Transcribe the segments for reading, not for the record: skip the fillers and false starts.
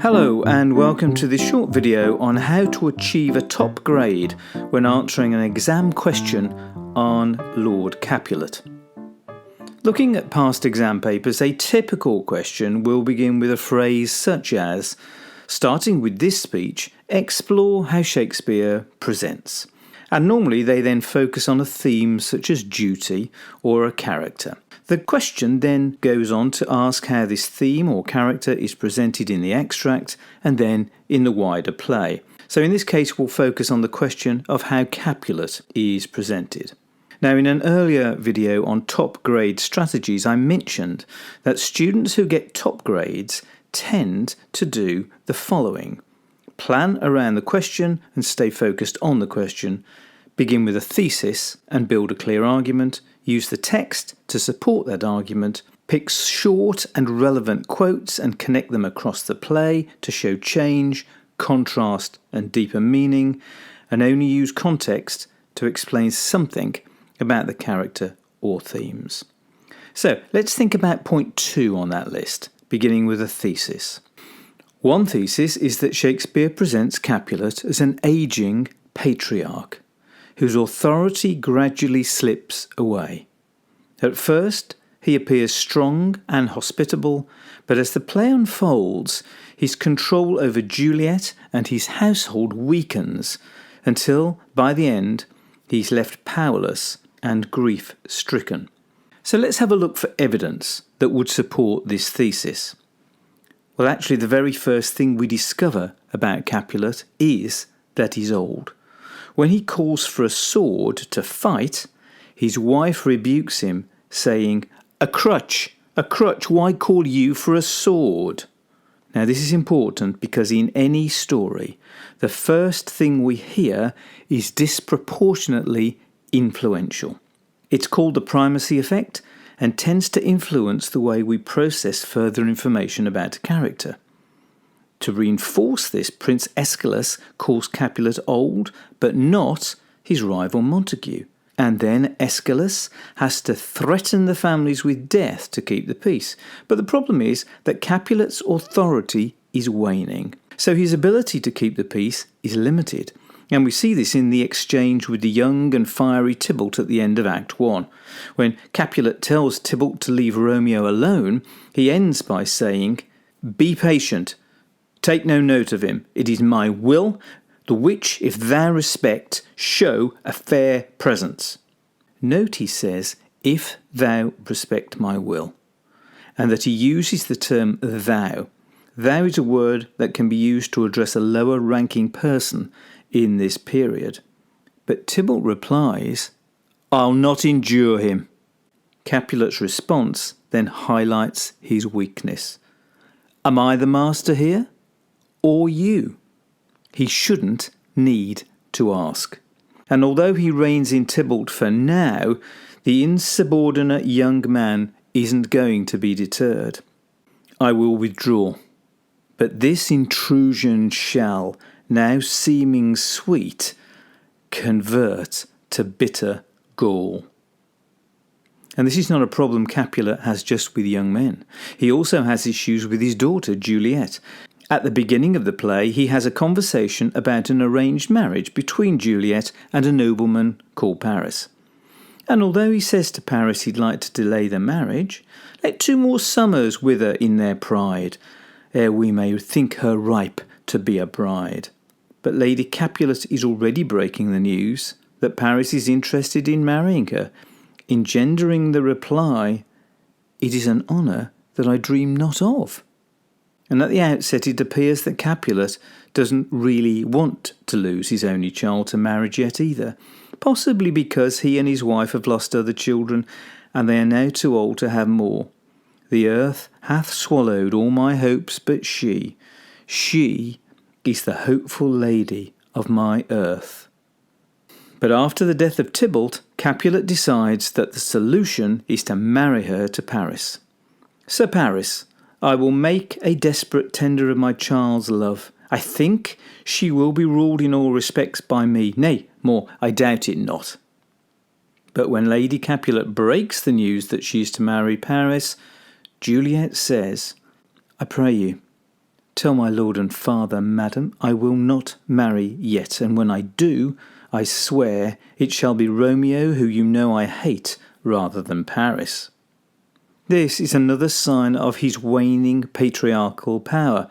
Hello and welcome to this short video on how to achieve a top grade when answering an exam question on Lord Capulet. Looking at past exam papers, a typical question will begin with a phrase such as, starting with this speech, explore how Shakespeare presents. And normally they then focus on a theme such as duty or a character. The question then goes on to ask how this theme or character is presented in the extract and then in the wider play. So in this case we'll focus on the question of how Capulet is presented. Now, in an earlier video on top grade strategies, I mentioned that students who get top grades tend to do the following. Plan around the question and stay focused on the question. Begin with a thesis and build a clear argument. Use the text to support that argument. Pick short and relevant quotes and connect them across the play to show change, contrast and deeper meaning. And only use context to explain something about the character or themes. So let's think about point 2 on that list, beginning with a thesis. One thesis is that Shakespeare presents Capulet as an ageing patriarch whose authority gradually slips away. At first, he appears strong and hospitable, but as the play unfolds, his control over Juliet and his household weakens until, by the end, he's left powerless and grief-stricken. So let's have a look for evidence that would support this thesis. Well, actually, the very first thing we discover about Capulet is that he's old. When he calls for a sword to fight, his wife rebukes him, saying, a crutch, why call you for a sword? Now this is important because in any story, the first thing we hear is disproportionately influential. It's called the primacy effect and tends to influence the way we process further information about a character. To reinforce this, Prince Aeschylus calls Capulet old, but not his rival Montague. And then Aeschylus has to threaten the families with death to keep the peace. But the problem is that Capulet's authority is waning, so his ability to keep the peace is limited. And we see this in the exchange with the young and fiery Tybalt at the end of Act 1. When Capulet tells Tybalt to leave Romeo alone, he ends by saying, be patient. Take no note of him. It is my will, the which, if thou respect, show a fair presence. Note he says, if thou respect my will, and that he uses the term thou. Thou is a word that can be used to address a lower ranking person in this period. But Tybalt replies, I'll not endure him. Capulet's response then highlights his weakness. Am I the master here? Or you? He shouldn't need to ask. And although he reigns in Tybalt for now, the insubordinate young man isn't going to be deterred. I will withdraw. But this intrusion shall, now seeming sweet, convert to bitter gall. And this is not a problem Capulet has just with young men. He also has issues with his daughter Juliet. At the beginning of the play, he has a conversation about an arranged marriage between Juliet and a nobleman called Paris. And although he says to Paris he'd like to delay the marriage, let 2 more summers wither in their pride, ere we may think her ripe to be a bride. But Lady Capulet is already breaking the news that Paris is interested in marrying her, engendering the reply, it is an honour that I dream not of. And at the outset it appears that Capulet doesn't really want to lose his only child to marriage yet either, possibly because he and his wife have lost other children and they are now too old to have more. The earth hath swallowed all my hopes but she is the hopeful lady of my earth. But after the death of Tybalt, Capulet decides that the solution is to marry her to Paris. Sir Paris, I will make a desperate tender of my child's love. I think she will be ruled in all respects by me. Nay, more, I doubt it not. But when Lady Capulet breaks the news that she is to marry Paris, Juliet says, I pray you, Tell my lord and father, madam, I will not marry yet, and when I do, I swear it shall be Romeo, who you know I hate, rather than Paris. This is another sign of his waning patriarchal power.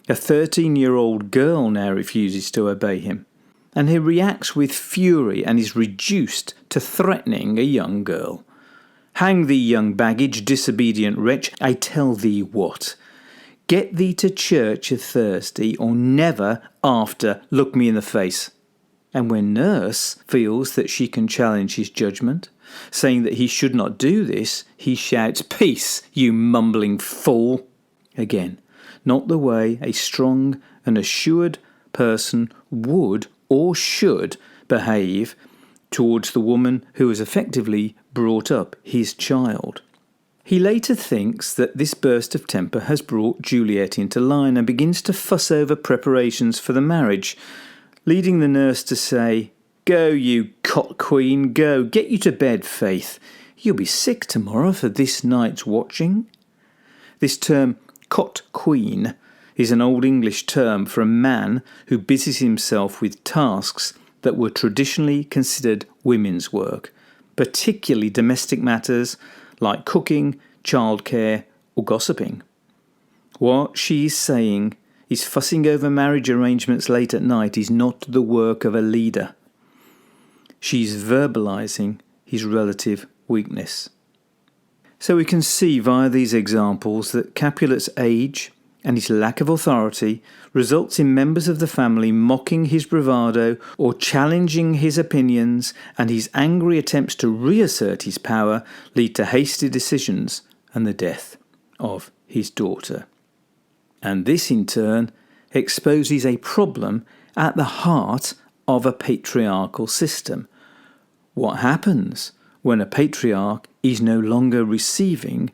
A 13-year-old girl now refuses to obey him, and he reacts with fury and is reduced to threatening a young girl. Hang thee, young baggage, disobedient wretch, I tell thee what. Get thee to church a-thirsty, or never after look me in the face. And when nurse feels that she can challenge his judgment, saying that he should not do this, he shouts, "Peace, you mumbling fool!" Again, not the way a strong and assured person would or should behave towards the woman who has effectively brought up his child. He later thinks that this burst of temper has brought Juliet into line and begins to fuss over preparations for the marriage, leading the nurse to say, "Go, you cot queen, go, get you to bed, Faith. You'll be sick tomorrow for this night's watching." This term, cot queen, is an Old English term for a man who busies himself with tasks that were traditionally considered women's work, particularly domestic matters like cooking, childcare, or gossiping. What she is saying is fussing over marriage arrangements late at night is not the work of a leader. She's verbalising his relative weakness. So we can see via these examples that Capulet's age and his lack of authority results in members of the family mocking his bravado or challenging his opinions, and his angry attempts to reassert his power lead to hasty decisions and the death of his daughter. And this in turn exposes a problem at the heart of a patriarchal system. What happens when a patriarch is no longer receiving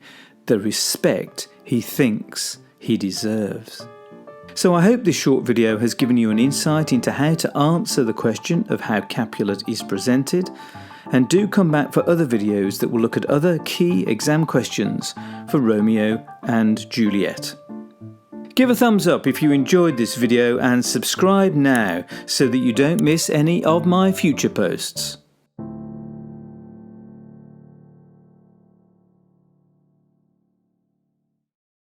the respect he thinks he deserves? So I hope this short video has given you an insight into how to answer the question of how Capulet is presented, and do come back for other videos that will look at other key exam questions for Romeo and Juliet. Give a thumbs up if you enjoyed this video and subscribe now so that you don't miss any of my future posts.